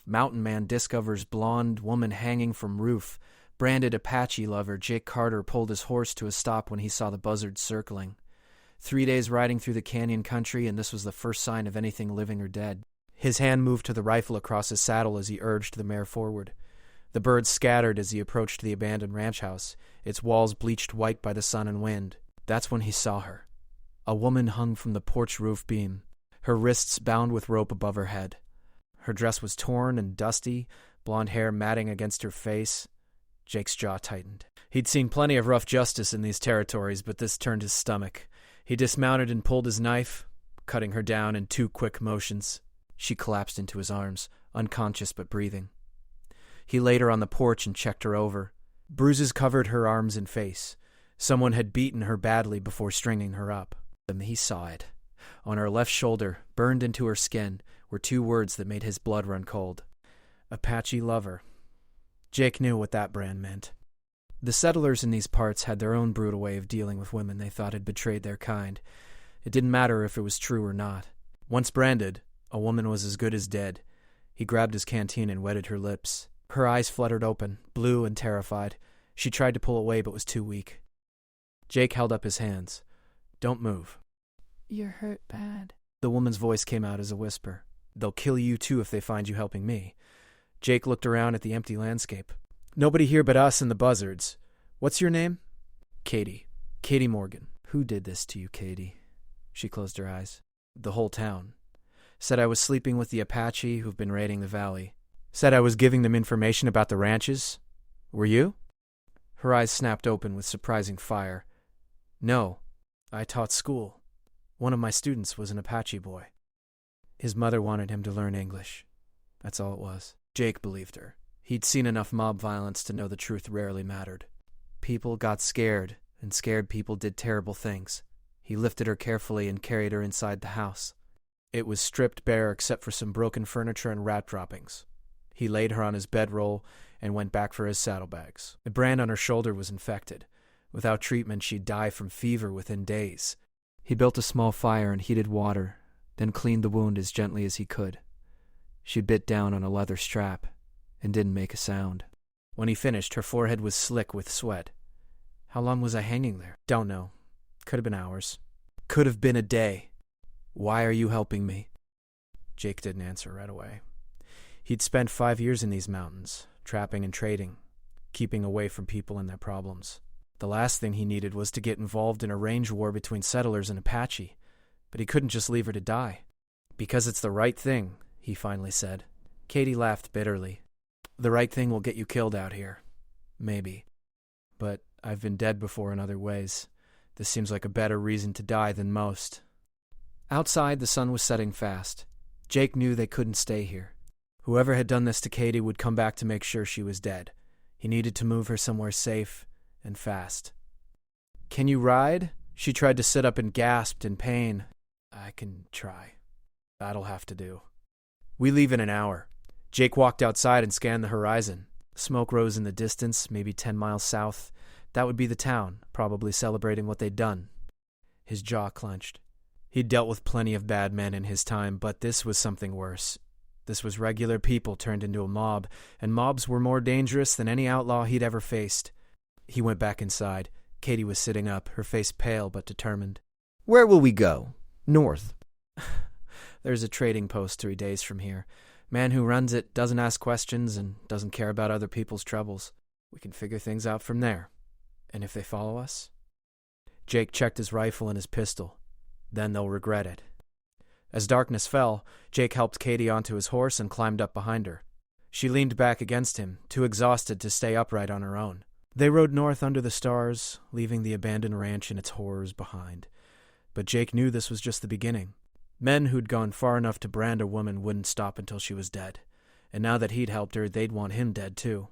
Mountain man discovers blonde woman hanging from roof. Branded Apache lover Jake Carter pulled his horse to a stop when he saw the buzzards circling. 3 days riding through the canyon country, and this was the first sign of anything living or dead. His hand moved to the rifle across his saddle as he urged the mare forward. The birds scattered as he approached the abandoned ranch house, its walls bleached white by the sun and wind. That's when he saw her. A woman hung from the porch roof beam, her wrists bound with rope above her head. Her dress was torn and dusty, blonde hair matting against her face. Jake's jaw tightened. He'd seen plenty of rough justice in these territories, but this turned his stomach. He dismounted and pulled his knife, cutting her down in 2 quick motions. She collapsed into his arms, unconscious but breathing. He laid her on the porch and checked her over. Bruises covered her arms and face. Someone had beaten her badly before stringing her up. And he saw it. On her left shoulder, burned into her skin, were 2 words that made his blood run cold. Apache lover. Jake knew what that brand meant. The settlers in these parts had their own brutal way of dealing with women they thought had betrayed their kind. It didn't matter if it was true or not. Once branded, a woman was as good as dead. He grabbed his canteen and wetted her lips. Her eyes fluttered open, blue and terrified. She tried to pull away but was too weak. Jake held up his hands. Don't move. You're hurt bad. The woman's voice came out as a whisper. They'll kill you too if they find you helping me. Jake looked around at the empty landscape. Nobody here but us and the buzzards. What's your name? Katie. Katie Morgan. Who did this to you, Katie? She closed her eyes. The whole town. Said I was sleeping with the Apache who've been raiding the valley. Said I was giving them information about the ranches. Were you? Her eyes snapped open with surprising fire. No. I taught school. One of my students was an Apache boy. His mother wanted him to learn English. That's all it was. Jake believed her. He'd seen enough mob violence to know the truth rarely mattered. People got scared, and scared people did terrible things. He lifted her carefully and carried her inside the house. It was stripped bare except for some broken furniture and rat droppings. He laid her on his bedroll and went back for his saddlebags. The brand on her shoulder was infected. Without treatment, she'd die from fever within days. He built a small fire and heated water, then cleaned the wound as gently as he could. She bit down on a leather strap and didn't make a sound. When he finished, her forehead was slick with sweat. How long was I hanging there? Don't know. Could have been hours. Could have been a day. Why are you helping me? Jake didn't answer right away. He'd spent 5 years in these mountains, trapping and trading, keeping away from people and their problems. The last thing he needed was to get involved in a range war between settlers and Apache, but he couldn't just leave her to die. Because it's the right thing, he finally said. Katie laughed bitterly. The right thing will get you killed out here. Maybe. But I've been dead before in other ways. This seems like a better reason to die than most. Outside, the sun was setting fast. Jake knew they couldn't stay here. Whoever had done this to Katie would come back to make sure she was dead. He needed to move her somewhere safe and fast. Can you ride? She tried to sit up and gasped in pain. I can try. That'll have to do. We leave in an hour. Jake walked outside and scanned the horizon. Smoke rose in the distance, maybe 10 miles south. That would be the town, probably celebrating what they'd done. His jaw clenched. He'd dealt with plenty of bad men in his time, but this was something worse. This was regular people turned into a mob, and mobs were more dangerous than any outlaw he'd ever faced. He went back inside. Katie was sitting up, her face pale but determined. Where will we go? North. There's a trading post 3 days from here. Man who runs it doesn't ask questions and doesn't care about other people's troubles. We can figure things out from there. And if they follow us? Jake checked his rifle and his pistol. Then they'll regret it. As darkness fell, Jake helped Katie onto his horse and climbed up behind her. She leaned back against him, too exhausted to stay upright on her own. They rode north under the stars, leaving the abandoned ranch and its horrors behind. But Jake knew this was just the beginning. Men who'd gone far enough to brand a woman wouldn't stop until she was dead. And now that he'd helped her, they'd want him dead too.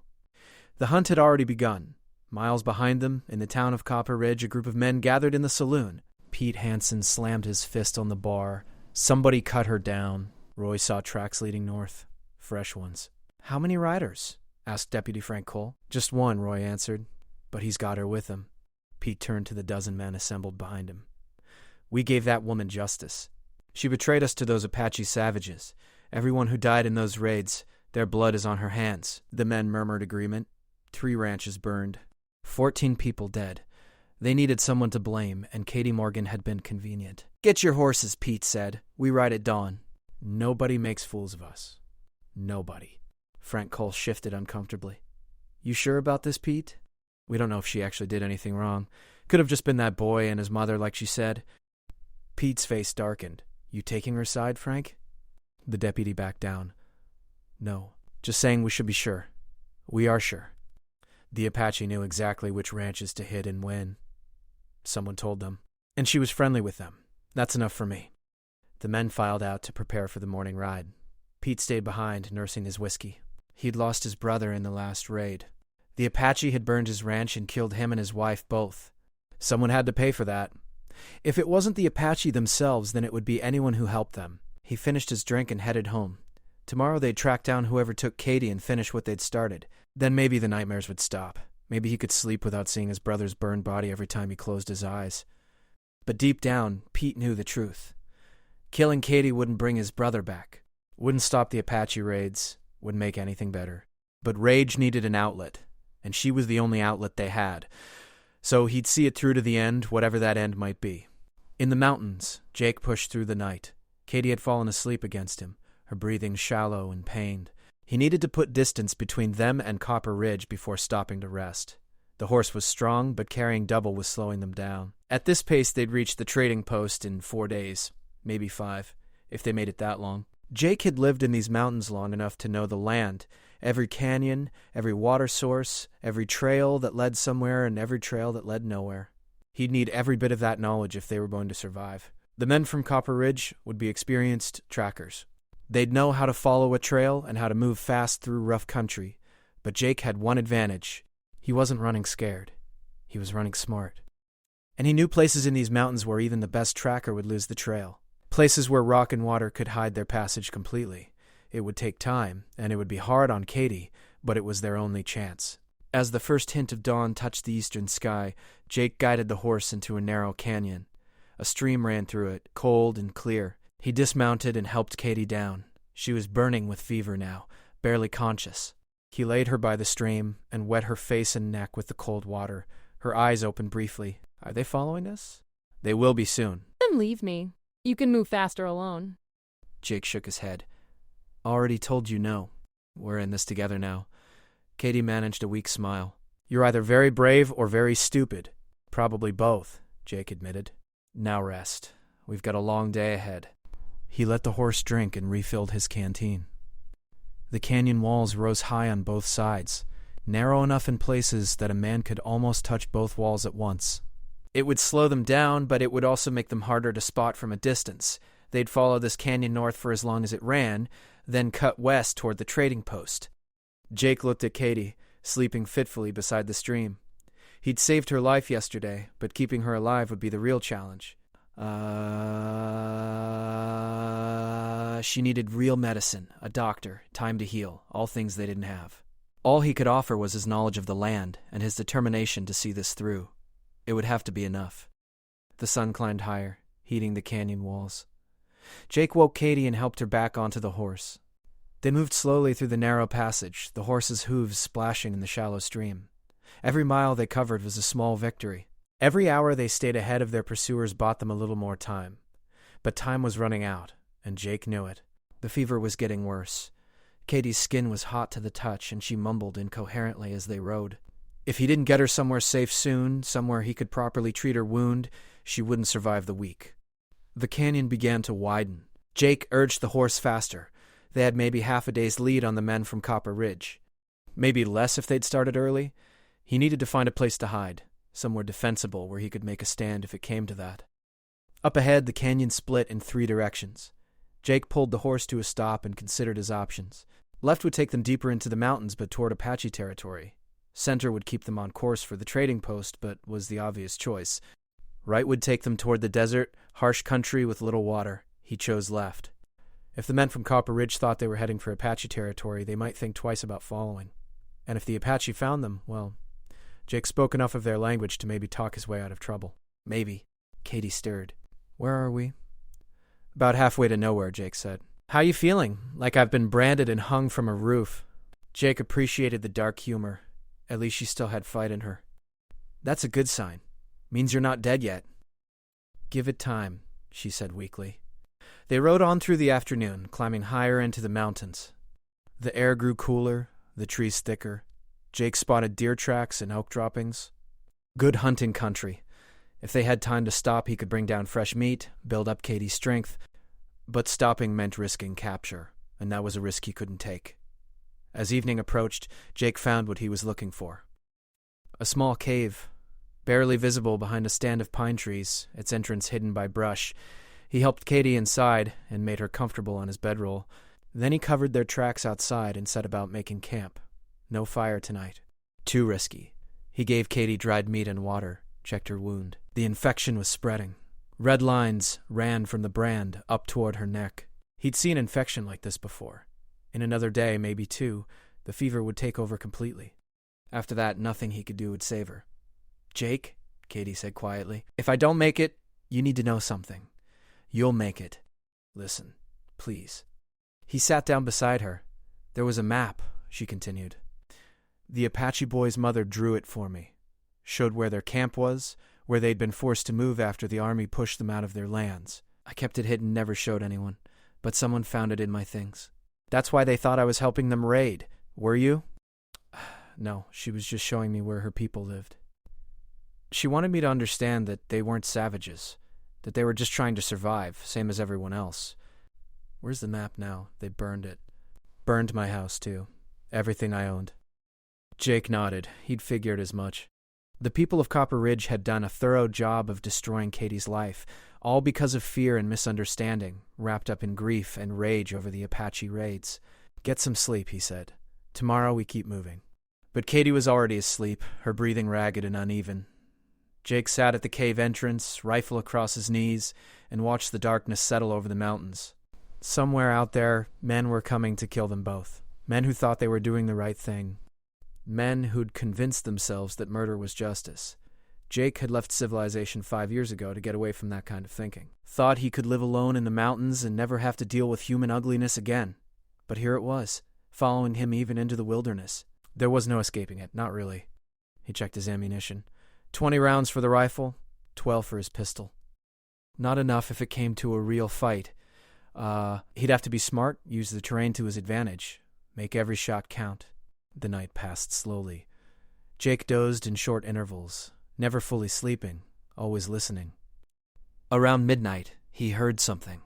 The hunt had already begun. Miles behind them, in the town of Copper Ridge, a group of men gathered in the saloon. Pete Hansen slammed his fist on the bar. Somebody cut her down. Roy saw tracks leading north. Fresh ones. How many riders? Asked Deputy Frank Cole. Just one, Roy answered. But he's got her with him. Pete turned to the dozen men assembled behind him. We gave that woman justice. She betrayed us to those Apache savages. Everyone who died in those raids, Their blood is on her hands, the men murmured agreement. 3 ranches burned. 14 people dead. They needed someone to blame, and Katie Morgan had been convenient. Get your horses, Pete said. We ride at dawn. Nobody makes fools of us. Nobody. Frank Cole shifted uncomfortably. You sure about this, Pete? We don't know if she actually did anything wrong. Could have just been that boy and his mother, like she said. Pete's face darkened. You taking her side, Frank? The deputy backed down. No, just saying we should be sure. We are sure. The Apache knew exactly which ranches to hit and when. Someone told them. And she was friendly with them. That's enough for me. The men filed out to prepare for the morning ride. Pete stayed behind, nursing his whiskey. He'd lost his brother in the last raid. The Apache had burned his ranch and killed him and his wife both. Someone had to pay for that. If it wasn't the Apache themselves, then it would be anyone who helped them. He finished his drink and headed home. Tomorrow they'd track down whoever took Katie and finish what they'd started. Then maybe the nightmares would stop. Maybe he could sleep without seeing his brother's burned body every time he closed his eyes. But deep down, Pete knew the truth. Killing Katie wouldn't bring his brother back. Wouldn't stop the Apache raids. Wouldn't make anything better. But rage needed an outlet, and she was the only outlet they had. So he'd see it through to the end, whatever that end might be. In the mountains, Jake pushed through the night. Katie had fallen asleep against him, her breathing shallow and pained. He needed to put distance between them and Copper Ridge before stopping to rest. The horse was strong, but carrying double was slowing them down. At this pace, they'd reach the trading post in 4 days, maybe 5, if they made it that long. Jake had lived in these mountains long enough to know the land, every canyon, every water source, every trail that led somewhere and every trail that led nowhere. He'd need every bit of that knowledge if they were going to survive. The men from Copper Ridge would be experienced trackers. They'd know how to follow a trail and how to move fast through rough country. But Jake had one advantage. He wasn't running scared. He was running smart. And he knew places in these mountains where even the best tracker would lose the trail. Places where rock and water could hide their passage completely. It would take time, and it would be hard on Katie, but it was their only chance. As the first hint of dawn touched the eastern sky, Jake guided the horse into a narrow canyon. A stream ran through it, cold and clear. He dismounted and helped Katie down. She was burning with fever now, barely conscious. He laid her by the stream and wet her face and neck with the cold water. Her eyes opened briefly. Are they following us? They will be soon. Then leave me. You can move faster alone. Jake shook his head. Already told you no. We're in this together now. Katie managed a weak smile. You're either very brave or very stupid. Probably both, Jake admitted. Now rest. We've got a long day ahead. He let the horse drink and refilled his canteen. The canyon walls rose high on both sides, narrow enough in places that a man could almost touch both walls at once. It would slow them down, but it would also make them harder to spot from a distance. They'd follow this canyon north for as long as it ran, then cut west toward the trading post. Jake looked at Katie, sleeping fitfully beside the stream. He'd saved her life yesterday, but keeping her alive would be the real challenge. She needed real medicine, a doctor, time to heal, all things they didn't have. All he could offer was his knowledge of the land and his determination to see this through. It would have to be enough. The sun climbed higher, heating the canyon walls. Jake woke Katie and helped her back onto the horse. They moved slowly through the narrow passage, the horse's hooves splashing in the shallow stream. Every mile they covered was a small victory. Every hour they stayed ahead of their pursuers bought them a little more time. But time was running out, and Jake knew it. The fever was getting worse. Katie's skin was hot to the touch, and she mumbled incoherently as they rode. If he didn't get her somewhere safe soon, somewhere he could properly treat her wound, she wouldn't survive the week. The canyon began to widen. Jake urged the horse faster. They had maybe half a day's lead on the men from Copper Ridge. Maybe less if they'd started early. He needed to find a place to hide, somewhere defensible where he could make a stand if it came to that. Up ahead, the canyon split in 3 directions. Jake pulled the horse to a stop and considered his options. Left would take them deeper into the mountains but toward Apache territory. Center would keep them on course for the trading post, but was the obvious choice. Right would take them toward the desert, harsh country with little water. He chose left. If the men from Copper Ridge thought they were heading for Apache territory, they might think twice about following. And if the Apache found them, well, Jake spoke enough of their language to maybe talk his way out of trouble. Maybe. Katie stirred. Where are we? About halfway to nowhere, Jake said. How you feeling? Like I've been branded and hung from a roof. Jake appreciated the dark humor. At least she still had fight in her. That's a good sign. Means you're not dead yet. Give it time, she said weakly. They rode on through the afternoon, climbing higher into the mountains. The air grew cooler, the trees thicker. Jake spotted deer tracks and elk droppings. Good hunting country. If they had time to stop, he could bring down fresh meat, build up Katie's strength. But stopping meant risking capture, and that was a risk he couldn't take. As evening approached, Jake found what he was looking for. A small cave, barely visible behind a stand of pine trees, its entrance hidden by brush. He helped Katie inside and made her comfortable on his bedroll. Then he covered their tracks outside and set about making camp. No fire tonight. Too risky. He gave Katie dried meat and water, checked her wound. The infection was spreading. Red lines ran from the brand up toward her neck. He'd seen infection like this before. In another day, maybe two, the fever would take over completely. After that, nothing he could do would save her. Jake, Katie said quietly, if I don't make it, you need to know something. You'll make it. Listen, please. He sat down beside her. There was a map, she continued. The Apache boy's mother drew it for me. Showed where their camp was, where they'd been forced to move after the army pushed them out of their lands. I kept it hidden, never showed anyone, but someone found it in my things. That's why they thought I was helping them raid. Were you? No, she was just showing me where her people lived. She wanted me to understand that they weren't savages, that they were just trying to survive, same as everyone else. Where's the map now? They burned it. Burned my house, too. Everything I owned. Jake nodded. He'd figured as much. The people of Copper Ridge had done a thorough job of destroying Katie's life, all because of fear and misunderstanding, wrapped up in grief and rage over the Apache raids. Get some sleep, he said. Tomorrow we keep moving. But Katie was already asleep, her breathing ragged and uneven. Jake sat at the cave entrance, rifle across his knees, and watched the darkness settle over the mountains. Somewhere out there, men were coming to kill them both. Men who thought they were doing the right thing. Men who'd convinced themselves that murder was justice. Jake had left civilization 5 years ago to get away from that kind of thinking. Thought he could live alone in the mountains and never have to deal with human ugliness again. But here it was, following him even into the wilderness. There was no escaping it, not really. He checked his ammunition. 20 rounds for the rifle, 12 for his pistol. Not enough if it came to a real fight. He'd have to be smart, use the terrain to his advantage, make every shot count. The night passed slowly. Jake dozed in short intervals, never fully sleeping, always listening. Around midnight, he heard something.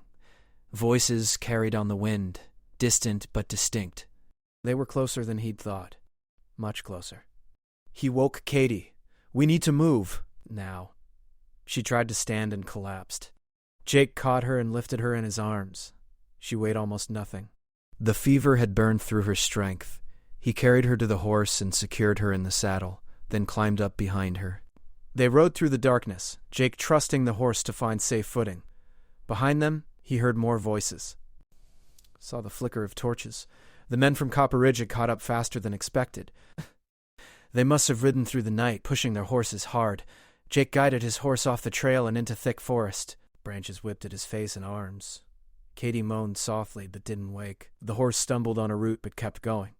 Voices carried on the wind, distant but distinct. They were closer than he'd thought. Much closer. He woke Katie. We need to move. Now. She tried to stand and collapsed. Jake caught her and lifted her in his arms. She weighed almost nothing. The fever had burned through her strength. He carried her to the horse and secured her in the saddle, then climbed up behind her. They rode through the darkness, Jake trusting the horse to find safe footing. Behind them, he heard more voices. Saw the flicker of torches. The men from Copper Ridge had caught up faster than expected. They must have ridden through the night, pushing their horses hard. Jake guided his horse off the trail and into thick forest. Branches whipped at his face and arms. Katie moaned softly but didn't wake. The horse stumbled on a root but kept going.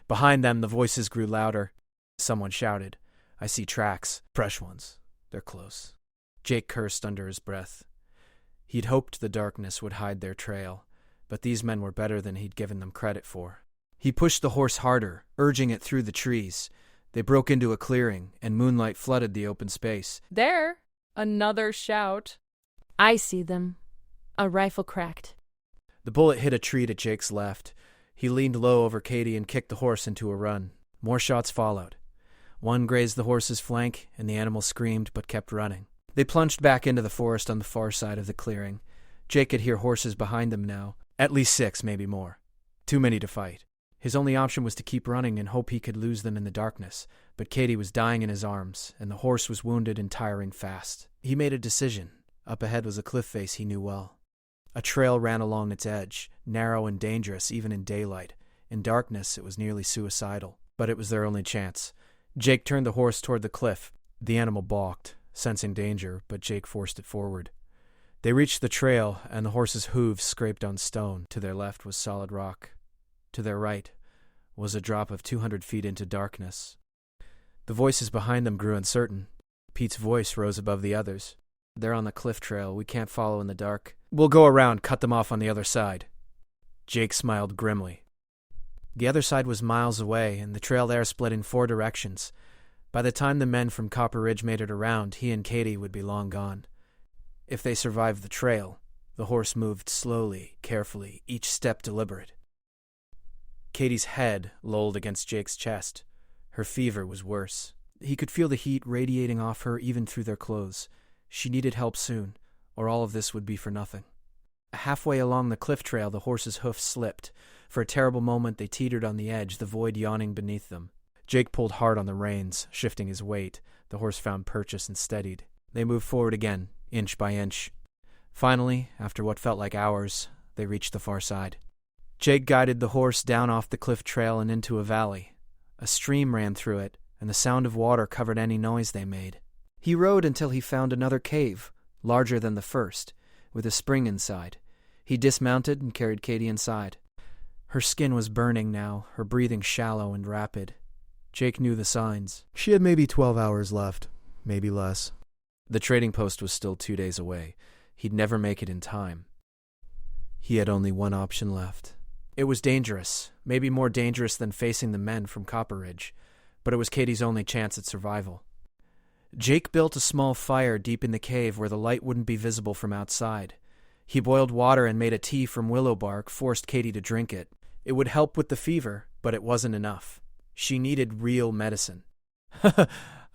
Behind them, the voices grew louder. Someone shouted, I see tracks. Fresh ones. They're close. Jake cursed under his breath. He'd hoped the darkness would hide their trail, but these men were better than he'd given them credit for. He pushed the horse harder, urging it through the trees. They broke into a clearing, and moonlight flooded the open space. There! Another shout. I see them. A rifle cracked. The bullet hit a tree to Jake's left. He leaned low over Katie and kicked the horse into a run. More shots followed. One grazed the horse's flank, and the animal screamed but kept running. They plunged back into the forest on the far side of the clearing. Jake could hear horses behind them now. At least 6, maybe more. Too many to fight. His only option was to keep running and hope he could lose them in the darkness. But Katie was dying in his arms, and the horse was wounded and tiring fast. He made a decision. Up ahead was a cliff face he knew well. A trail ran along its edge, narrow and dangerous even in daylight. In darkness, it was nearly suicidal. But it was their only chance. Jake turned the horse toward the cliff. The animal balked, sensing danger, but Jake forced it forward. They reached the trail, and the horses' hooves scraped on stone. To their left was solid rock. To their right was a drop of 200 feet into darkness. The voices behind them grew uncertain. Pete's voice rose above the others. "They're on the cliff trail. We can't follow in the dark. We'll go around, cut them off on the other side." Jake smiled grimly. The other side was miles away, and the trail there split in 4 directions. By the time the men from Copper Ridge made it around, he and Katie would be long gone. If they survived the trail, the horse moved slowly, carefully, each step deliberate. Katie's head lolled against Jake's chest. Her fever was worse. He could feel the heat radiating off her even through their clothes. She needed help soon, or all of this would be for nothing. Halfway along the cliff trail, the horse's hoofs slipped. For a terrible moment, they teetered on the edge, the void yawning beneath them. Jake pulled hard on the reins, shifting his weight. The horse found purchase and steadied. They moved forward again, inch by inch. Finally, after what felt like hours, they reached the far side. Jake guided the horse down off the cliff trail and into a valley. A stream ran through it, and the sound of water covered any noise they made. He rode until he found another cave, larger than the first, with a spring inside. He dismounted and carried Katie inside. Her skin was burning now, her breathing shallow and rapid. Jake knew the signs. She had maybe 12 hours left, maybe less. The trading post was still 2 days away. He'd never make it in time. He had only one option left. It was dangerous, maybe more dangerous than facing the men from Copper Ridge, but it was Katie's only chance at survival. Jake built a small fire deep in the cave where the light wouldn't be visible from outside. He boiled water and made a tea from willow bark, forced Katie to drink it. It would help with the fever, but it wasn't enough. She needed real medicine.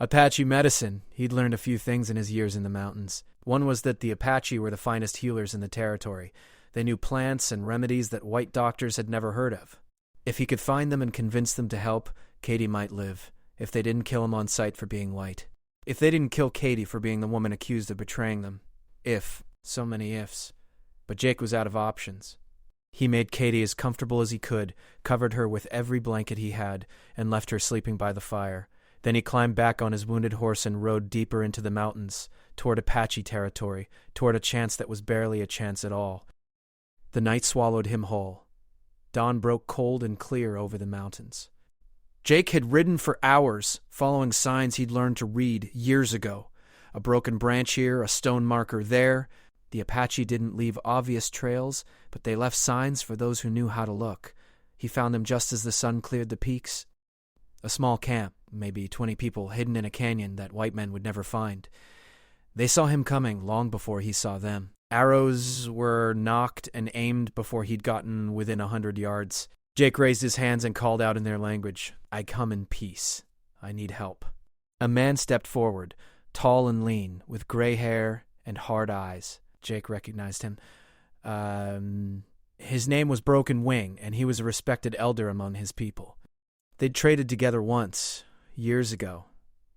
Apache medicine. He'd learned a few things in his years in the mountains. One was that the Apache were the finest healers in the territory. They knew plants and remedies that white doctors had never heard of. If he could find them and convince them to help, Katie might live, if they didn't kill him on sight for being white. If they didn't kill Katie for being the woman accused of betraying them. If. So many ifs. But Jake was out of options. He made Katie as comfortable as he could, covered her with every blanket he had, and left her sleeping by the fire. Then he climbed back on his wounded horse and rode deeper into the mountains, toward Apache territory, toward a chance that was barely a chance at all. The night swallowed him whole. Dawn broke cold and clear over the mountains. Jake had ridden for hours, following signs he'd learned to read years ago. A broken branch here, a stone marker there. The Apache didn't leave obvious trails, but they left signs for those who knew how to look. He found them just as the sun cleared the peaks. A small camp, maybe 20 people hidden in a canyon that white men would never find. They saw him coming long before he saw them. Arrows were nocked and aimed before he'd gotten within 100 yards. Jake raised his hands and called out in their language, "I come in peace. I need help." A man stepped forward, tall and lean, with gray hair and hard eyes. Jake recognized him. His name was Broken Wing, and he was a respected elder among his people. They'd traded together once, years ago.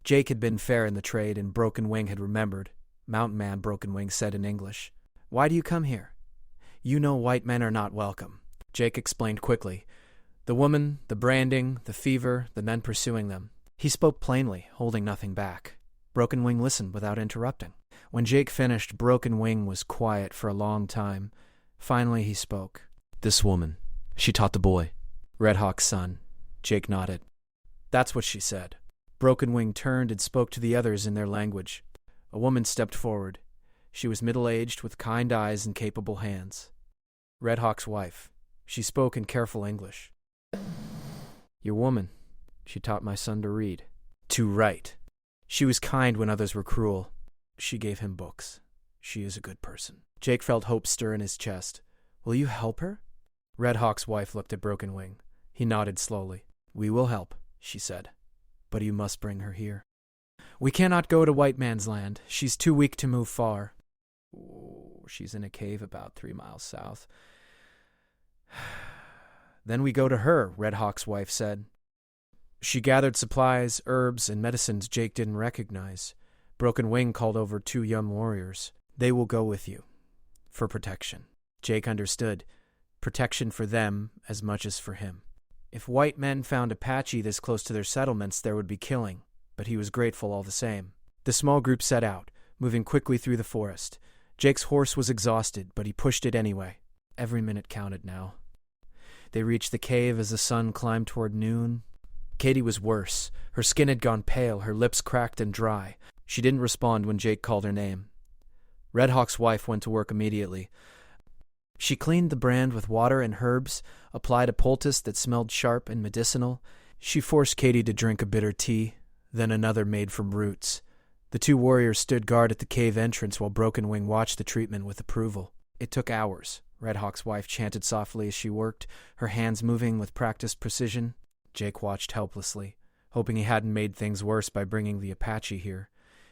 Jake had been fair in the trade, and Broken Wing had remembered. Mountain Man, Broken Wing said in English. "Why do you come here?" "You know white men are not welcome." Jake explained quickly. The woman, the branding, the fever, the men pursuing them. He spoke plainly, holding nothing back. Broken Wing listened without interrupting. When Jake finished, Broken Wing was quiet for a long time. Finally he spoke. "This woman, she taught the boy. Red Hawk's son." Jake nodded. "That's what she said." Broken Wing turned and spoke to the others in their language. A woman stepped forward. She was middle-aged, with kind eyes and capable hands. Red Hawk's wife. She spoke in careful English. "Your woman. She taught my son to read. To write. She was kind when others were cruel. She gave him books. She is a good person." Jake felt hope stir in his chest. "Will you help her?" Red Hawk's wife looked at Broken Wing. He nodded slowly. "We will help," she said. "But you must bring her here." "We cannot go to white man's land. She's too weak to move far." "She's in a cave about 3 miles south." "Then we go to her," Red Hawk's wife said. She gathered supplies, herbs, and medicines Jake didn't recognize. Broken Wing called over 2 young warriors. "They will go with you. For protection." Jake understood. Protection for them as much as for him. If white men found Apache this close to their settlements, there would be killing, but he was grateful all the same. The small group set out, moving quickly through the forest. Jake's horse was exhausted, but he pushed it anyway. Every minute counted now. They reached the cave as the sun climbed toward noon. Katie was worse. Her skin had gone pale, her lips cracked and dry. She didn't respond when Jake called her name. Red Hawk's wife went to work immediately. She cleaned the brand with water and herbs, applied a poultice that smelled sharp and medicinal. She forced Katie to drink a bitter tea, then another made from roots. The two warriors stood guard at the cave entrance while Broken Wing watched the treatment with approval. It took hours. Red Hawk's wife chanted softly as she worked, her hands moving with practiced precision. Jake watched helplessly, hoping he hadn't made things worse by bringing the Apache here.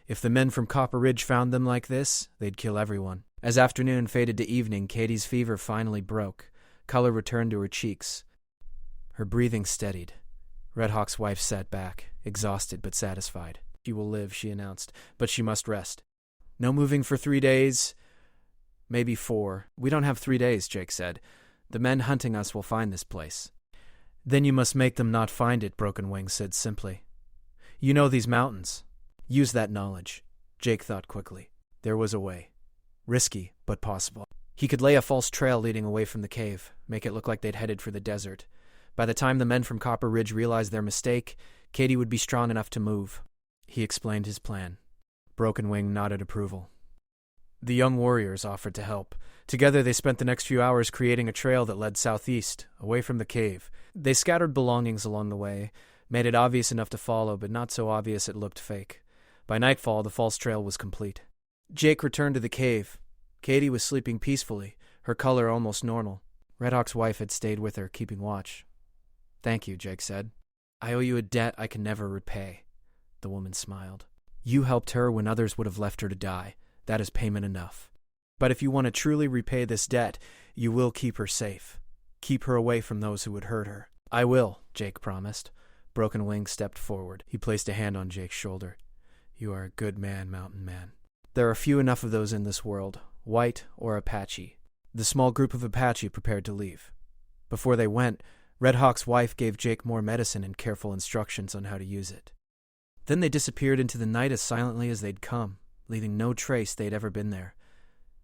If the men from Copper Ridge found them like this, they'd kill everyone. As afternoon faded to evening, Katie's fever finally broke. Color returned to her cheeks. Her breathing steadied. Red Hawk's wife sat back, exhausted but satisfied. She will live, she announced, but she must rest. No moving for 3 days, maybe 4. We don't have 3 days, Jake said. The men hunting us will find this place. Then you must make them not find it, Broken Wing said simply. You know these mountains. Use that knowledge. Jake thought quickly. There was a way. Risky, but possible. He could lay a false trail leading away from the cave, make it look like they'd headed for the desert. By the time the men from Copper Ridge realized their mistake, Katie would be strong enough to move. He explained his plan. Broken Wing nodded approval. The young warriors offered to help. Together they spent the next few hours creating a trail that led southeast, away from the cave. They scattered belongings along the way, made it obvious enough to follow, but not so obvious it looked fake. By nightfall, the false trail was complete. Jake returned to the cave. Katie was sleeping peacefully, her color almost normal. Red Hawk's wife had stayed with her, keeping watch. Thank you, Jake said. I owe you a debt I can never repay. The woman smiled. You helped her when others would have left her to die. That is payment enough. But if you want to truly repay this debt, you will keep her safe. Keep her away from those who would hurt her. I will, Jake promised. Broken Wing stepped forward. He placed a hand on Jake's shoulder. You are a good man, Mountain Man. There are few enough of those in this world, white or Apache. The small group of Apache prepared to leave. Before they went, Red Hawk's wife gave Jake more medicine and careful instructions on how to use it. Then they disappeared into the night as silently as they'd come, leaving no trace they'd ever been there.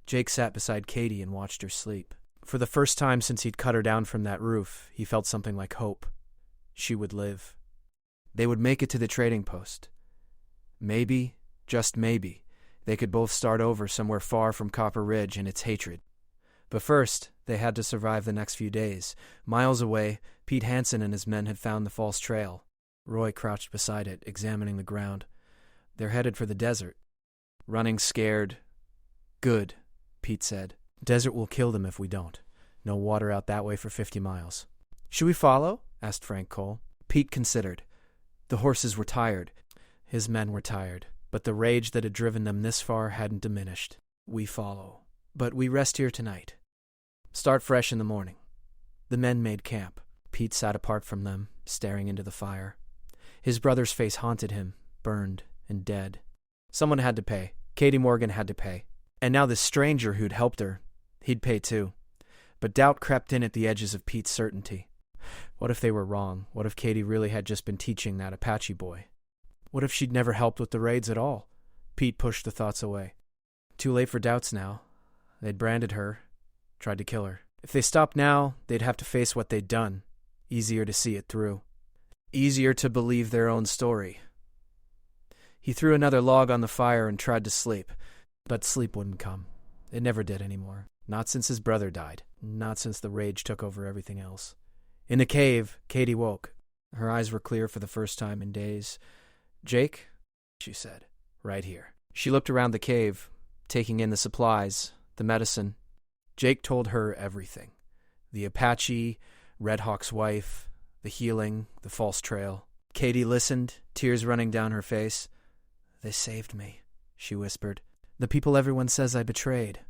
Jake sat beside Katie and watched her sleep. For the first time since he'd cut her down from that roof, he felt something like hope. She would live. They would make it to the trading post. Maybe, just maybe, they could both start over somewhere far from Copper Ridge and its hatred. But first, they had to survive the next few days. Miles away, Pete Hansen and his men had found the false trail. Roy crouched beside it, examining the ground. They're headed for the desert. Running scared. Good, Pete said. Desert will kill them if we don't. No water out that way for 50 miles. Should we follow? Asked Frank Cole. Pete considered. The horses were tired. His men were tired, but the rage that had driven them this far hadn't diminished. We follow. But we rest here tonight. Start fresh in the morning. The men made camp. Pete sat apart from them, staring into the fire. His brother's face haunted him, burned and dead. Someone had to pay. Katie Morgan had to pay. And now this stranger who'd helped her, he'd pay too. But doubt crept in at the edges of Pete's certainty. What if they were wrong? What if Katie really had just been teaching that Apache boy? What if she'd never helped with the raids at all? Pete pushed the thoughts away. Too late for doubts now. They'd branded her, tried to kill her. If they stopped now, they'd have to face what they'd done. Easier to see it through. Easier to believe their own story. He threw another log on the fire and tried to sleep. But sleep wouldn't come. It never did anymore. Not since his brother died. Not since the rage took over everything else. In the cave, Katie woke. Her eyes were clear for the first time in days. Jake, she said, right here. She looked around the cave, taking in the supplies, the medicine. Jake told her everything. The Apache, Red Hawk's wife, the healing, the false trail. Katie listened, tears running down her face. They saved me, she whispered. The people everyone says I betrayed.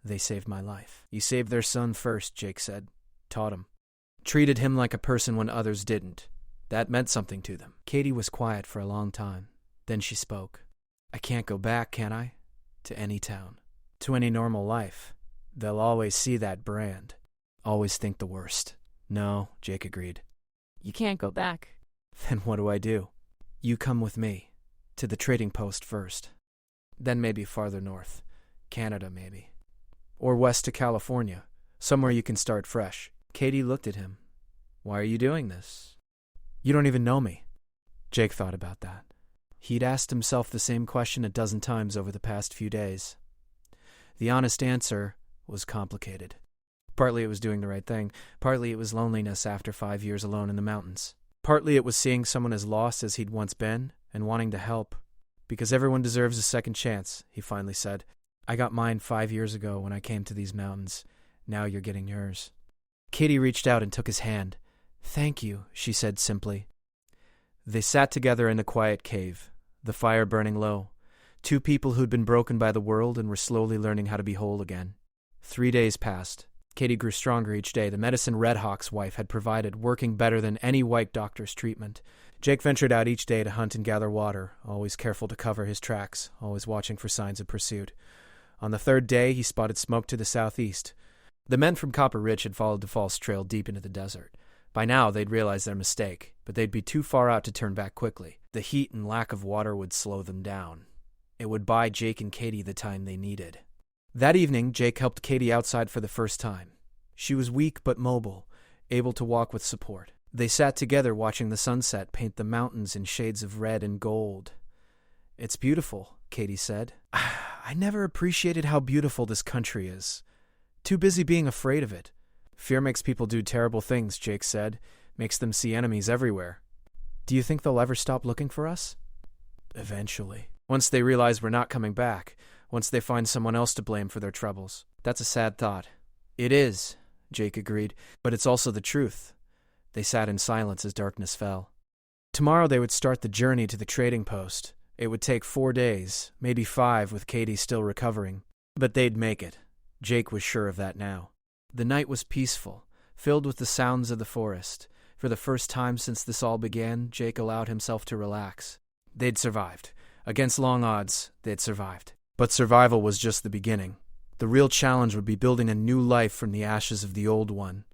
They saved my life. You saved their son first, Jake said. Taught him. Treated him like a person when others didn't. That meant something to them. Katie was quiet for a long time. Then she spoke. I can't go back, can I? To any town. To any normal life. They'll always see that brand. Always think the worst. No, Jake agreed. You can't go back. Then what do I do? You come with me. To the trading post first. Then maybe farther north. Canada, maybe. Or west to California, somewhere you can start fresh. Katie looked at him. Why are you doing this? You don't even know me. Jake thought about that. He'd asked himself the same question a dozen times over the past few days. The honest answer was complicated. Partly it was doing the right thing, partly it was loneliness after 5 years alone in the mountains. Partly it was seeing someone as lost as he'd once been and wanting to help. Because everyone deserves a second chance, he finally said. I got mine 5 years ago when I came to these mountains. Now you're getting yours. Katie reached out and took his hand. Thank you, she said simply. They sat together in the quiet cave, the fire burning low. Two people who'd been broken by the world and were slowly learning how to be whole again. 3 days passed. Katie grew stronger each day. The medicine Red Hawk's wife had provided, working better than any white doctor's treatment. Jake ventured out each day to hunt and gather water, always careful to cover his tracks, always watching for signs of pursuit. On the 3rd day, he spotted smoke to the southeast. The men from Copper Ridge had followed the false trail deep into the desert. By now, they'd realized their mistake, but they'd be too far out to turn back quickly. The heat and lack of water would slow them down. It would buy Jake and Katie the time they needed. That evening, Jake helped Katie outside for the first time. She was weak but mobile, able to walk with support. They sat together watching the sunset paint the mountains in shades of red and gold. It's beautiful, Katie said. I never appreciated how beautiful this country is. Too busy being afraid of it. Fear makes people do terrible things, Jake said. Makes them see enemies everywhere. Do you think they'll ever stop looking for us? Eventually. Once they realize we're not coming back. Once they find someone else to blame for their troubles. That's a sad thought. It is, Jake agreed, but it's also the truth. They sat in silence as darkness fell. Tomorrow they would start the journey to the trading post. It would take 4 days, maybe 5 with Katie still recovering. But they'd make it. Jake was sure of that now. The night was peaceful, filled with the sounds of the forest. For the first time since this all began, Jake allowed himself to relax. They'd survived. Against long odds, they'd survived. But survival was just the beginning. The real challenge would be building a new life from the ashes of the old one.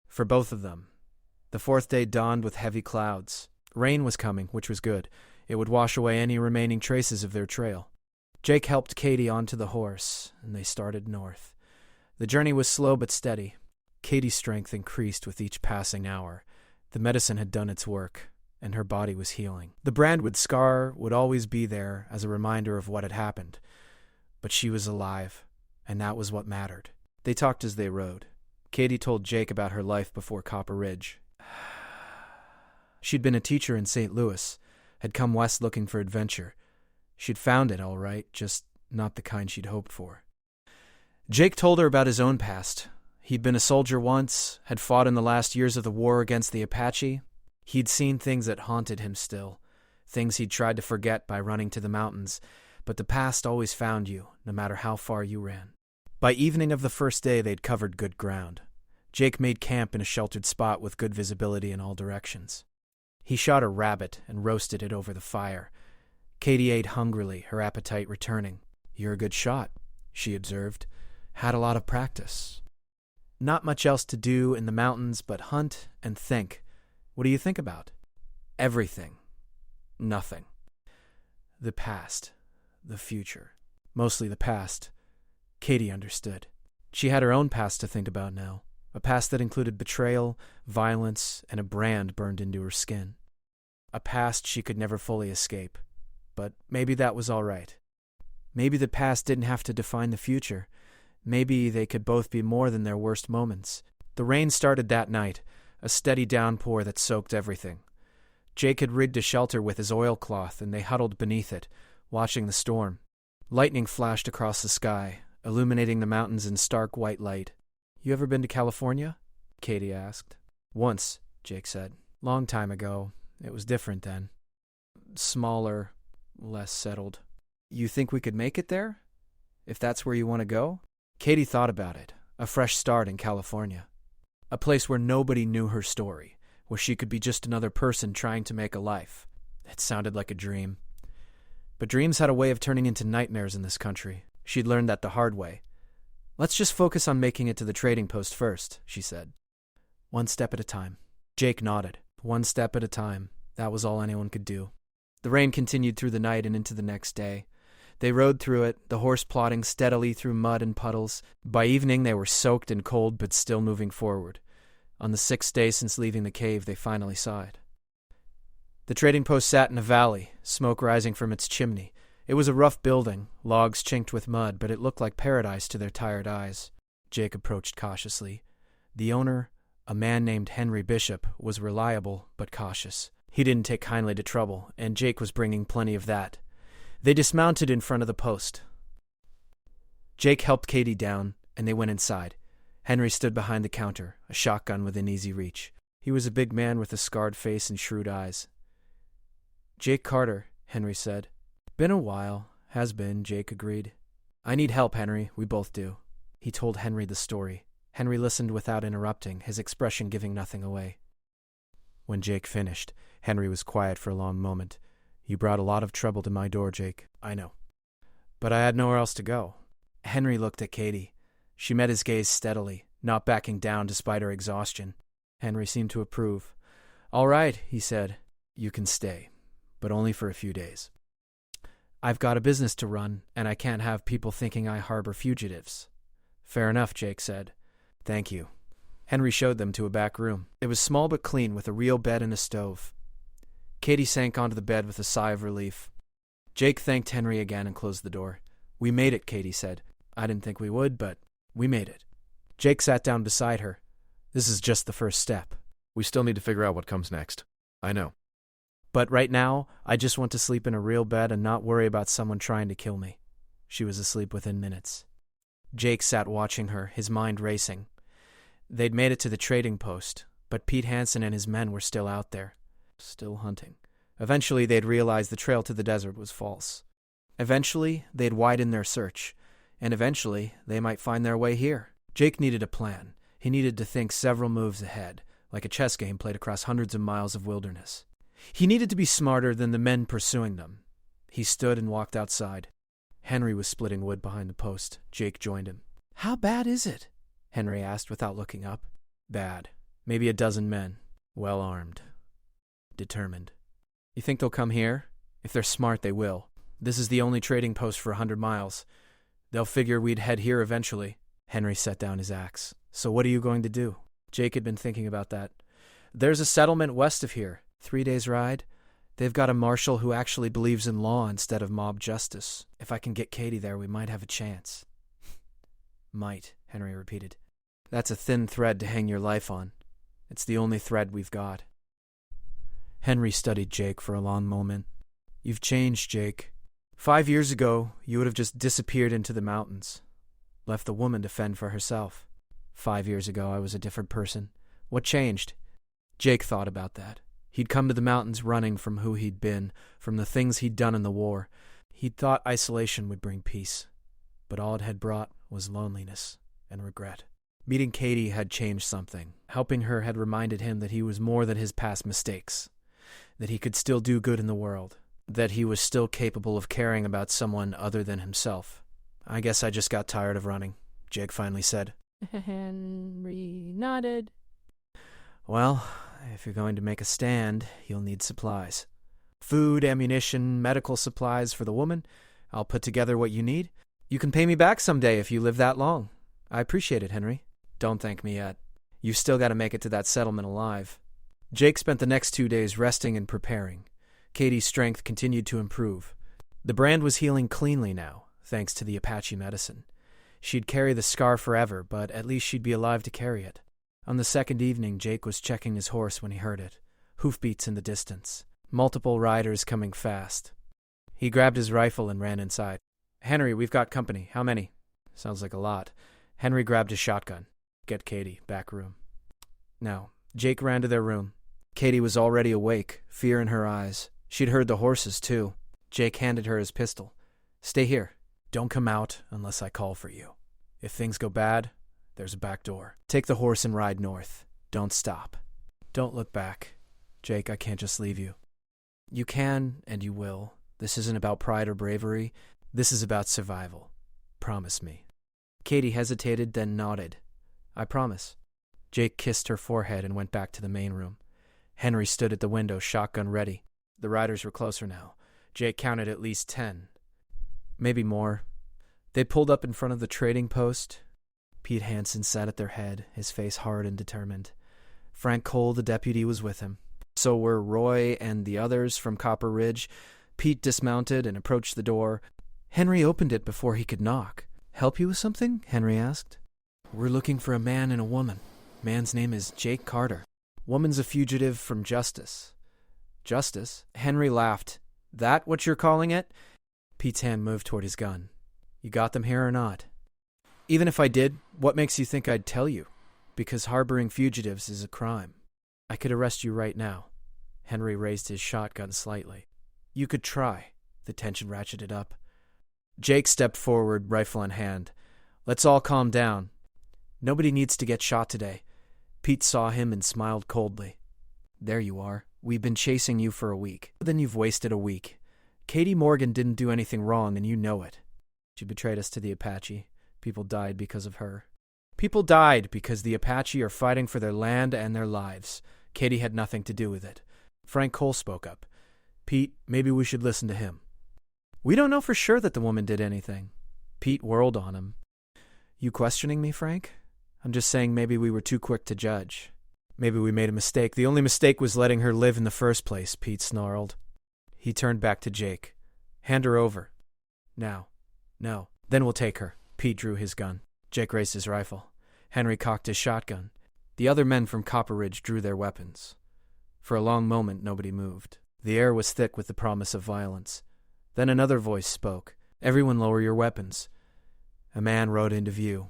For both of them. The 4th day dawned with heavy clouds. Rain was coming, which was good. It would wash away any remaining traces of their trail. Jake helped Katie onto the horse, and they started north. The journey was slow but steady. Katie's strength increased with each passing hour. The medicine had done its work, and her body was healing. The brandwood scar would always be there as a reminder of what had happened. But she was alive, and that was what mattered. They talked as they rode. Katie told Jake about her life before Copper Ridge. She'd been a teacher in St. Louis, had come west looking for adventure. She'd found it, all right, just not the kind she'd hoped for. Jake told her about his own past. He'd been a soldier once, had fought in the last years of the war against the Apache. He'd seen things that haunted him still, things he'd tried to forget by running to the mountains, but the past always found you, no matter how far you ran. By evening of the 1st day, they'd covered good ground. Jake made camp in a sheltered spot with good visibility in all directions. He shot a rabbit and roasted it over the fire. Katie ate hungrily, her appetite returning. You're a good shot, she observed. Had a lot of practice. Not much else to do in the mountains but hunt and think. What do you think about? Everything. Nothing. The past. The future. Mostly the past. Katie understood. She had her own past to think about now. A past that included betrayal, violence, and a brand burned into her skin. A past she could never fully escape. But maybe that was all right. Maybe the past didn't have to define the future. Maybe they could both be more than their worst moments. The rain started that night, a steady downpour that soaked everything. Jake had rigged a shelter with his oilcloth, and they huddled beneath it, watching the storm. Lightning flashed across the sky, illuminating the mountains in stark white light. You ever been to California? Katie asked. Once, Jake said. Long time ago. It was different then. Smaller, less settled. You think we could make it there? If that's where you want to go? Katie thought about it. A fresh start in California. A place where nobody knew her story, where she could be just another person trying to make a life. It sounded like a dream. But dreams had a way of turning into nightmares in this country. She'd learned that the hard way. Let's just focus on making it to the trading post first, she said. 1 step at a time. Jake nodded. 1 step at a time. That was all anyone could do. The rain continued through the night and into the next day. They rode through it, the horse plodding steadily through mud and puddles. By evening, they were soaked and cold, but still moving forward. On the 6th day since leaving the cave, they finally saw it. The trading post sat in a valley, smoke rising from its chimney. It was a rough building, logs chinked with mud, but it looked like paradise to their tired eyes. Jake approached cautiously. The owner, a man named Henry Bishop, was reliable but cautious. He didn't take kindly to trouble, and Jake was bringing plenty of that. They dismounted in front of the post. Jake helped Katie down, and they went inside. Henry stood behind the counter, a shotgun within easy reach. He was a big man with a scarred face and shrewd eyes. "Jake Carter," Henry said. "Been a while. Has been," Jake agreed. "I need help, Henry. We both do." He told Henry the story. Henry listened without interrupting, his expression giving nothing away. When Jake finished, Henry was quiet for a long moment. "You brought a lot of trouble to my door, Jake. I know. But I had nowhere else to go." Henry looked at Katie. She met his gaze steadily, not backing down despite her exhaustion. Henry seemed to approve. "All right," he said. "You can stay, but only for a few days. I've got a business to run, and I can't have people thinking I harbor fugitives." "Fair enough," Jake said. "Thank you." Henry showed them to a back room. It was small but clean, with a real bed and a stove. Katie sank onto the bed with a sigh of relief. Jake thanked Henry again and closed the door. "We made it," Katie said. "I didn't think we would, but we made it." Jake sat down beside her. "This is just the first step. We still need to figure out what comes next. I know. But right now, I just want to sleep in a real bed and not worry about someone trying to kill me." She was asleep within minutes. Jake sat watching her, his mind racing. They'd made it to the trading post, but Pete Hansen and his men were still out there, still hunting. Eventually, they'd realized the trail to the desert was false. Eventually, they'd widen their search, and eventually, they might find their way here. Jake needed a plan. He needed to think several moves ahead, like a chess game played across hundreds of miles of wilderness. He needed to be smarter than the men pursuing them. He stood and walked outside. Henry was splitting wood behind the post. Jake joined him. "How bad is it?" Henry asked without looking up. "Bad. Maybe a dozen men. Well armed. Determined." "You think they'll come here? If they're smart, they will. This is the only trading post for 100 miles. They'll figure we'd head here eventually." Henry set down his axe. "So what are you going to do?" Jake had been thinking about that. "There's a settlement west of here. 3 days' ride. They've got a marshal who actually believes in law instead of mob justice. If I can get Katie there, we might have a chance." "Might," Henry repeated. "That's a thin thread to hang your life on. It's the only thread we've got." Henry studied Jake for a long moment. "You've changed, Jake. 5 years ago, you would have just disappeared into the mountains. Left the woman to fend for herself. 5 years ago, I was a different person. What changed?" Jake thought about that. He'd come to the mountains running from who he'd been, from the things he'd done in the war. He'd thought isolation would bring peace, but all it had brought was loneliness and regret. Meeting Katie had changed something. Helping her had reminded him that he was more than his past mistakes, that he could still do good in the world, that he was still capable of caring about someone other than himself. "I guess I just got tired of running," Jake finally said. Henry nodded. "Well, if you're going to make a stand, you'll need supplies. Food, ammunition, medical supplies for the woman. I'll put together what you need. You can pay me back someday if you live that long. I appreciate it, Henry. Don't thank me yet. You've still got to make it to that settlement alive." Jake spent the next 2 days resting and preparing. Katie's strength continued to improve. The brand was healing cleanly now, thanks to the Apache medicine. She'd carry the scar forever, but at least she'd be alive to carry it. On the second evening, Jake was checking his horse when he heard it. Hoofbeats in the distance. Multiple riders coming fast. He grabbed his rifle and ran inside. "Henry, we've got company. How many?" "Sounds like a lot." Henry grabbed his shotgun. "Get Katie. Back room." Now, Jake ran to their room. Katie was already awake, fear in her eyes. She'd heard the horses, too. Jake handed her his pistol. "Stay here. Don't come out unless I call for you. If things go bad, there's a back door. Take the horse and ride north. Don't stop. Don't look back. Jake, I can't just leave you." "You can, and you will. This isn't about pride or bravery. This is about survival. Promise me." Katie hesitated, then nodded. "I promise." Jake kissed her forehead and went back to the main room. Henry stood at the window, shotgun ready. The riders were closer now. Jake counted at least 10. Maybe more. They pulled up in front of the trading post. Pete Hansen sat at their head, his face hard and determined. Frank Cole, the deputy, was with him. So were Roy and the others from Copper Ridge. Pete dismounted and approached the door. Henry opened it before he could knock. "Help you with something?" Henry asked. "We're looking for a man and a woman. Man's name is Jake Carter. Woman's a fugitive from justice." "Justice?" Henry laughed. "That what you're calling it?" Pete's hand moved toward his gun. "You got them here or not?" "Even if I did, what makes you think I'd tell you? Because harboring fugitives is a crime. I could arrest you right now." Henry raised his shotgun slightly. "You could try." The tension ratcheted up. Jake stepped forward, rifle in hand. "Let's all calm down. Nobody needs to get shot today." Pete saw him and smiled coldly. "There you are. We've been chasing you for a week. Then you've wasted a week. Katie Morgan didn't do anything wrong, and you know it. She betrayed us to the Apache. People died because of her. People died because the Apache are fighting for their land and their lives. Katie had nothing to do with it." Frank Cole spoke up. "Pete, maybe we should listen to him." "We don't know for sure that the woman did anything." Pete whirled on him. "You questioning me, Frank? I'm just saying maybe we were too quick to judge. Maybe we made a mistake. The only mistake was letting her live in the first place," Pete snarled. He turned back to Jake. "Hand her over. Now." "No. Then we'll take her." Pete drew his gun. Jake raised his rifle. Henry cocked his shotgun. The other men from Copper Ridge drew their weapons. For a long moment, nobody moved. The air was thick with the promise of violence. Then another voice spoke. "Everyone lower your weapons." A man rode into view.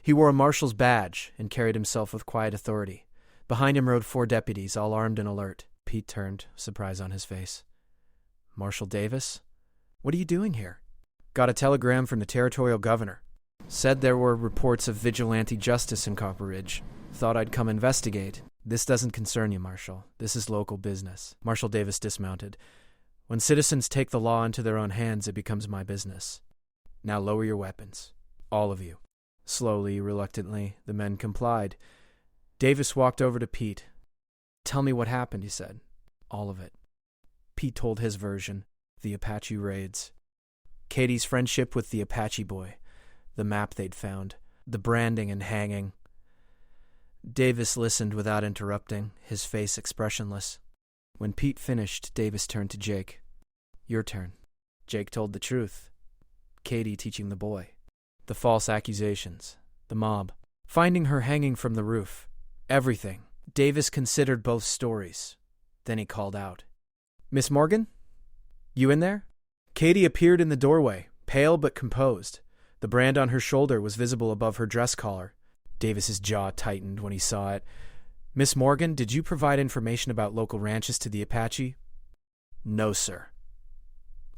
He wore a marshal's badge and carried himself with quiet authority. Behind him rode 4 deputies, all armed and alert. Pete turned, surprise on his face. "Marshal Davis? What are you doing here?" "Got a telegram from the territorial governor. Said there were reports of vigilante justice in Copper Ridge. Thought I'd come investigate." "This doesn't concern you, Marshal. This is local business." Marshal Davis dismounted. "When citizens take the law into their own hands, it becomes my business. Now lower your weapons. All of you." Slowly, reluctantly, the men complied. Davis walked over to Pete. "Tell me what happened," he said. "All of it." Pete told his version. The Apache raids. Katie's friendship with the Apache boy. The map they'd found. The branding and hanging. Davis listened without interrupting, his face expressionless. When Pete finished, Davis turned to Jake. "Your turn." Jake told the truth. Katie teaching the boy. The false accusations. The mob. Finding her hanging from the roof. Everything. Davis considered both stories. Then he called out. "Miss Morgan? You in there?" Katie appeared in the doorway, pale but composed. The brand on her shoulder was visible above her dress collar. Davis's jaw tightened when he saw it. "Miss Morgan, did you provide information about local ranches to the Apache?" "No, sir.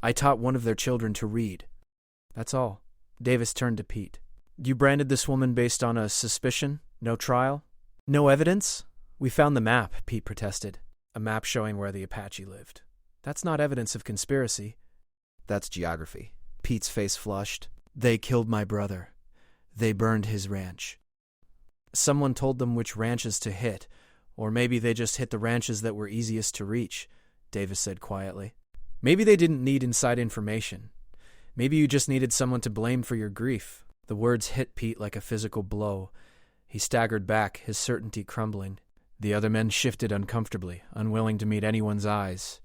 I taught one of their children to read. That's all." Davis turned to Pete. "You branded this woman based on a suspicion? No trial? No evidence?" "We found the map," Pete protested. "A map showing where the Apache lived. That's not evidence of conspiracy." That's geography. Pete's face flushed. "They killed my brother. They burned his ranch. Someone told them which ranches to hit, or maybe they just hit the ranches that were easiest to reach," Davis said quietly. "Maybe they didn't need inside information. Maybe you just needed someone to blame for your grief." The words hit Pete like a physical blow. He staggered back, his certainty crumbling. The other men shifted uncomfortably, unwilling to meet anyone's eyes.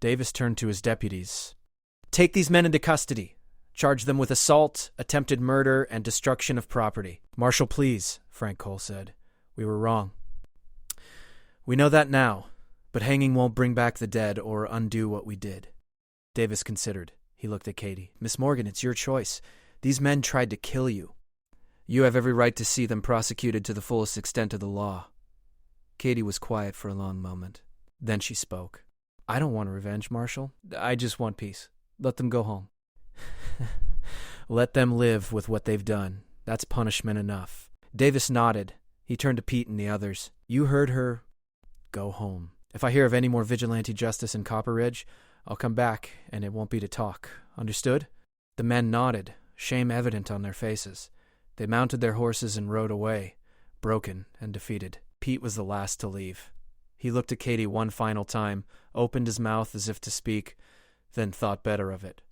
Davis turned to his deputies. "Take these men into custody. Charge them with assault, attempted murder, and destruction of property." "Marshal, please," Frank Cole said. "We were wrong." "We know that now, but hanging won't bring back the dead or undo what we did." Davis considered. He looked at Katie. "Miss Morgan, it's your choice. These men tried to kill you. You have every right to see them prosecuted to the fullest extent of the law." Katie was quiet for a long moment. Then she spoke. "I don't want revenge, Marshal. I just want peace. Let them go home." "Let them live with what they've done. That's punishment enough." Davis nodded. He turned to Pete and the others. "You heard her. Go home. If I hear of any more vigilante justice in Copper Ridge, I'll come back, and it won't be to talk. Understood?" The men nodded, shame evident on their faces. They mounted their horses and rode away, broken and defeated. Pete was the last to leave. He looked at Katie one final time, opened his mouth as if to speak, then thought better of it.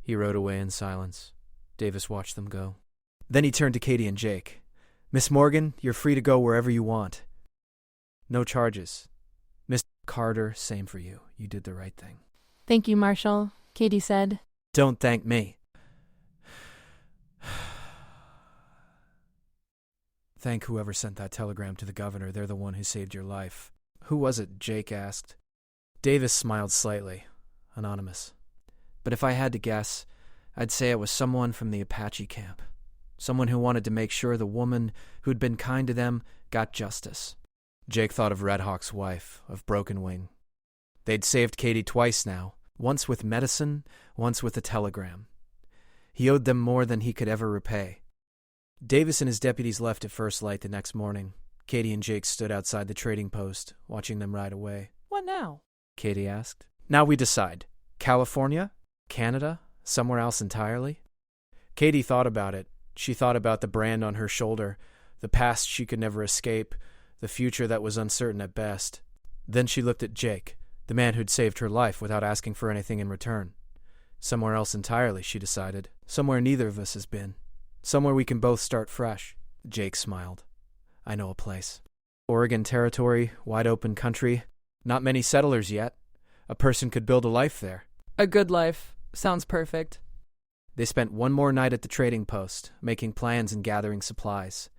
He rode away in silence. Davis watched them go. Then he turned to Katie and Jake. Miss Morgan, you're free to go wherever you want. No charges. Miss Carter, same for you. You did the right thing. Thank you, Marshal, Katie said. Don't thank me. Thank whoever sent that telegram to the governor. They're the one who saved your life. Who was it? Jake asked. Davis smiled slightly. Anonymous. But if I had to guess, I'd say it was someone from the Apache camp. Someone who wanted to make sure the woman who'd been kind to them got justice. Jake thought of Red Hawk's wife, of Broken Wing. They'd saved Katie twice now, once with medicine, once with a telegram. He owed them more than he could ever repay. Davis and his deputies left at first light the next morning. Katie and Jake stood outside the trading post, watching them ride away. What now? Katie asked. Now we decide. California? Canada? Somewhere else entirely? Katie thought about it. She thought about the brand on her shoulder, the past she could never escape, the future that was uncertain at best. Then she looked at Jake, the man who'd saved her life without asking for anything in return. Somewhere else entirely, she decided. Somewhere neither of us has been. Somewhere we can both start fresh. Jake smiled. I know a place. Oregon Territory, wide open country. Not many settlers yet. A person could build a life there. A good life. Sounds perfect. They spent one more night at the trading post, making plans and gathering supplies.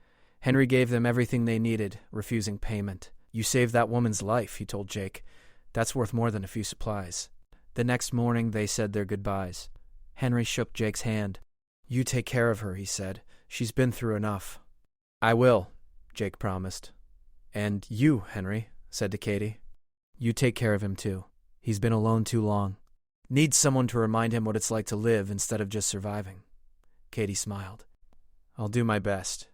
Henry gave them everything they needed, refusing payment. You saved that woman's life, he told Jake. That's worth more than a few supplies. The next morning, they said their goodbyes. Henry shook Jake's hand. You take care of her, he said. She's been through enough. I will, Jake promised. And you, Henry, said to Katie. You take care of him, too. He's been alone too long. Needs someone to remind him what it's like to live instead of just surviving. Katie smiled. I'll do my best.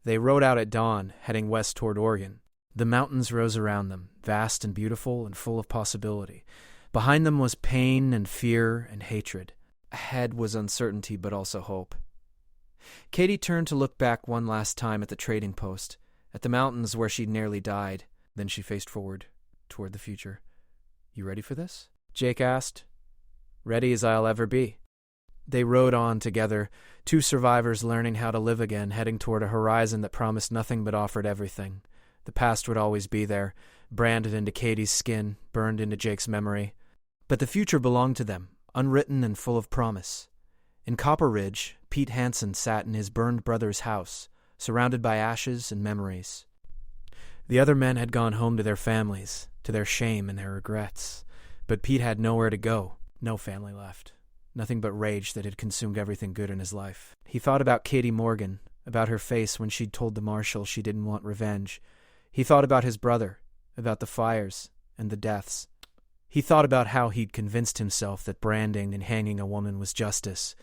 They rode out at dawn, heading west toward Oregon. The mountains rose around them, vast and beautiful and full of possibility. Behind them was pain and fear and hatred. Ahead was uncertainty, but also hope. Katie turned to look back one last time at the trading post, at the mountains where she'd nearly died. Then she faced forward, toward the future. You ready for this? Jake asked. Ready as I'll ever be. They rode on together, two survivors learning how to live again, heading toward a horizon that promised nothing but offered everything. The past would always be there, branded into Katie's skin, burned into Jake's memory. But the future belonged to them, unwritten and full of promise. In Copper Ridge, Pete Hansen sat in his burned brother's house, surrounded by ashes and memories. The other men had gone home to their families, to their shame and their regrets. But Pete had nowhere to go, no family left. Nothing but rage that had consumed everything good in his life. He thought about Katie Morgan, about her face when she'd told the marshal she didn't want revenge. He thought about his brother, about the fires and the deaths. He thought about how he'd convinced himself that branding and hanging a woman was justice.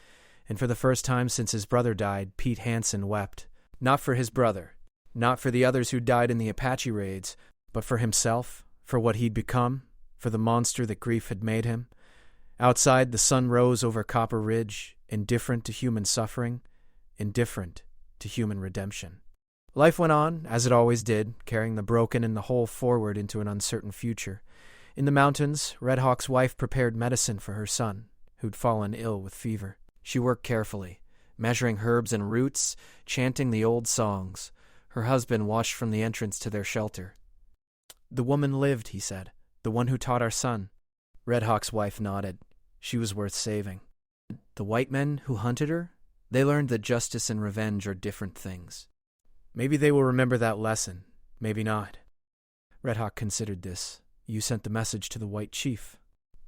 And for the first time since his brother died, Pete Hansen wept. Not for his brother, not for the others who died in the Apache raids, but for himself, for what he'd become, for the monster that grief had made him. Outside, the sun rose over Copper Ridge, indifferent to human suffering, indifferent to human redemption. Life went on, as it always did, carrying the broken and the whole forward into an uncertain future. In the mountains, Red Hawk's wife prepared medicine for her son, who'd fallen ill with fever. She worked carefully, measuring herbs and roots, chanting the old songs. Her husband watched from the entrance to their shelter. The woman lived, he said, the one who taught our son. Red Hawk's wife nodded. She was worth saving. The white men who hunted her, they learned that justice and revenge are different things. Maybe they will remember that lesson, maybe not. Red Hawk considered this. You sent the message to the white chief.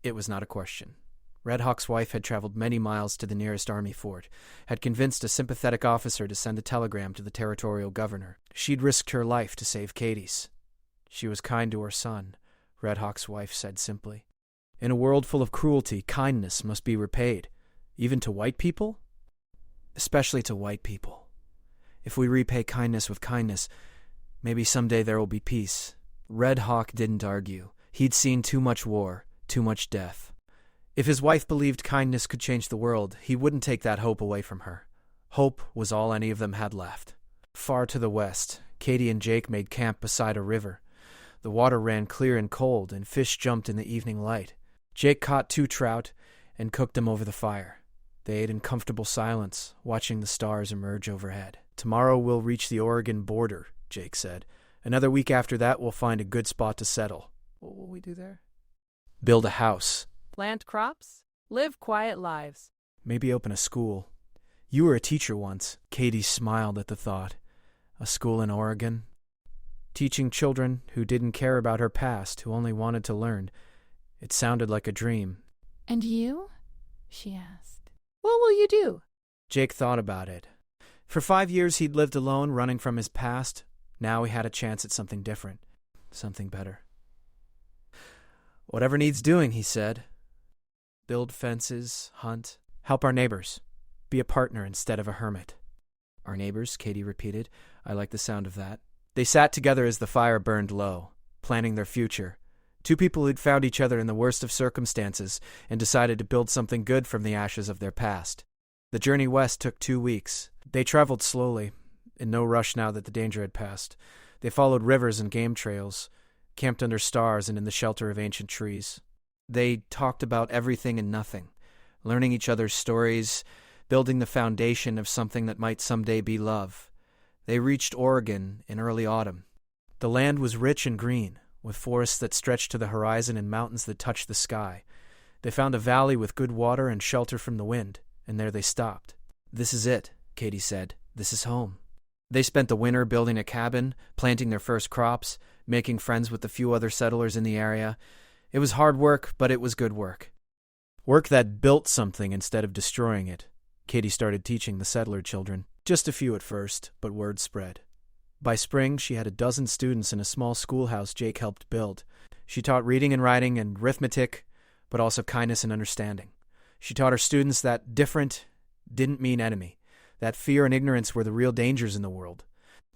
It was not a question. Red Hawk's wife had traveled many miles to the nearest army fort, had convinced a sympathetic officer to send a telegram to the territorial governor. She'd risked her life to save Katie's. She was kind to her son, Red Hawk's wife said simply. In a world full of cruelty, kindness must be repaid, even to white people? Especially to white people. If we repay kindness with kindness, maybe someday there will be peace. Red Hawk didn't argue. He'd seen too much war, too much death. If his wife believed kindness could change the world, he wouldn't take that hope away from her. Hope was all any of them had left. Far to the west, Katie and Jake made camp beside a river. The water ran clear and cold, and fish jumped in the evening light. Jake caught 2 trout and cooked them over the fire. They ate in comfortable silence, watching the stars emerge overhead. "Tomorrow we'll reach the Oregon border," Jake said. "Another week after that we'll find a good spot to settle. What will we do there? Build a house. Plant crops? Live quiet lives. Maybe open a school. You were a teacher once." Katie smiled at the thought. A school in Oregon? Teaching children who didn't care about her past, who only wanted to learn. It sounded like a dream. And you? She asked. What will you do? Jake thought about it. For 5 years he'd lived alone, running from his past. Now he had a chance at something different. Something better. "Whatever needs doing," he said. "Build fences, hunt, help our neighbors. Be a partner instead of a hermit." "Our neighbors," Katie repeated. "I like the sound of that." They sat together as the fire burned low, planning their future. Two people who'd found each other in the worst of circumstances and decided to build something good from the ashes of their past. The journey west took 2 weeks. They traveled slowly, in no rush now that the danger had passed. They followed rivers and game trails, camped under stars and in the shelter of ancient trees. They talked about everything and nothing, learning each other's stories, building the foundation of something that might someday be love. They reached Oregon in early autumn. The land was rich and green, with forests that stretched to the horizon and mountains that touched the sky. They found a valley with good water and shelter from the wind, and there they stopped. "This is it," Katie said. "This is home." They spent the winter building a cabin, planting their first crops, making friends with the few other settlers in the area. It was hard work, but it was good work. Work that built something instead of destroying it. Katie started teaching the settler children. Just a few at first, but word spread. By spring, she had a dozen students in a small schoolhouse Jake helped build. She taught reading and writing and arithmetic, but also kindness and understanding. She taught her students that different didn't mean enemy, that fear and ignorance were the real dangers in the world.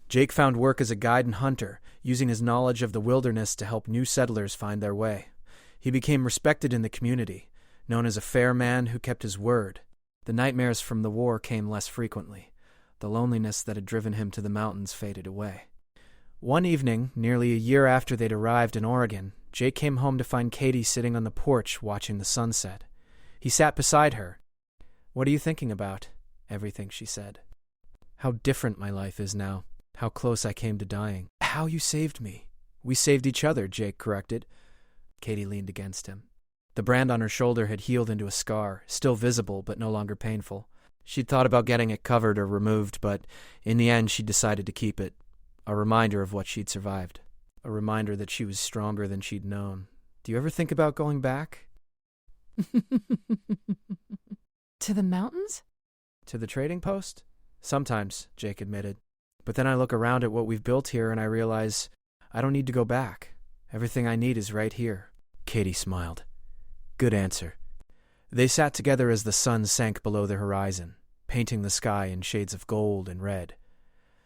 Jake found work as a guide and hunter, using his knowledge of the wilderness to help new settlers find their way. He became respected in the community, known as a fair man who kept his word. The nightmares from the war came less frequently. The loneliness that had driven him to the mountains faded away. One evening, nearly a year after they'd arrived in Oregon, Jake came home to find Katie sitting on the porch watching the sunset. He sat beside her. "What are you thinking about?" "Everything," she said. "How different my life is now. How close I came to dying. How you saved me." "We saved each other," Jake corrected. Katie leaned against him. The brand on her shoulder had healed into a scar, still visible but no longer painful. She'd thought about getting it covered or removed, but in the end she decided to keep it. A reminder of what she'd survived. A reminder that she was stronger than she'd known. "Do you ever think about going back?" To the mountains? "To the trading post?" "Sometimes," Jake admitted. "But then I look around at what we've built here and I realize I don't need to go back. Everything I need is right here." Katie smiled. "Good answer." They sat together as the sun sank below the horizon, painting the sky in shades of gold and red.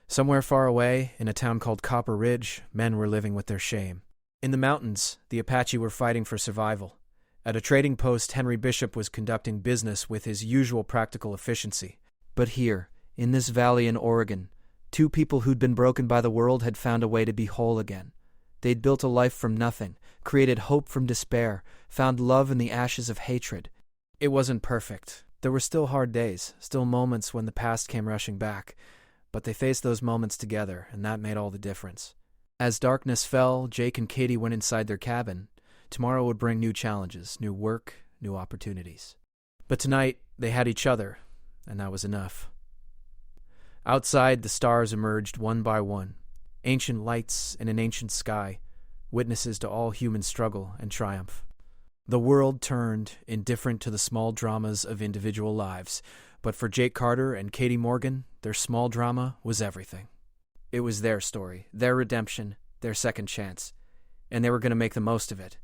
Somewhere far away, in a town called Copper Ridge, men were living with their shame. In the mountains, the Apache were fighting for survival. At a trading post, Henry Bishop was conducting business with his usual practical efficiency. But here, in this valley in Oregon, two people who'd been broken by the world had found a way to be whole again. They'd built a life from nothing, created hope from despair, found love in the ashes of hatred. It wasn't perfect. There were still hard days, still moments when the past came rushing back. But they faced those moments together, and that made all the difference. As darkness fell, Jake and Katie went inside their cabin. Tomorrow would bring new challenges, new work, new opportunities. But tonight, they had each other, and that was enough. Outside, the stars emerged one by one, ancient lights in an ancient sky, witnesses to all human struggle and triumph. The world turned, indifferent to the small dramas of individual lives, but for Jake Carter and Katie Morgan, their small drama was everything. It was their story, their redemption, their second chance, and they were going to make the most of it.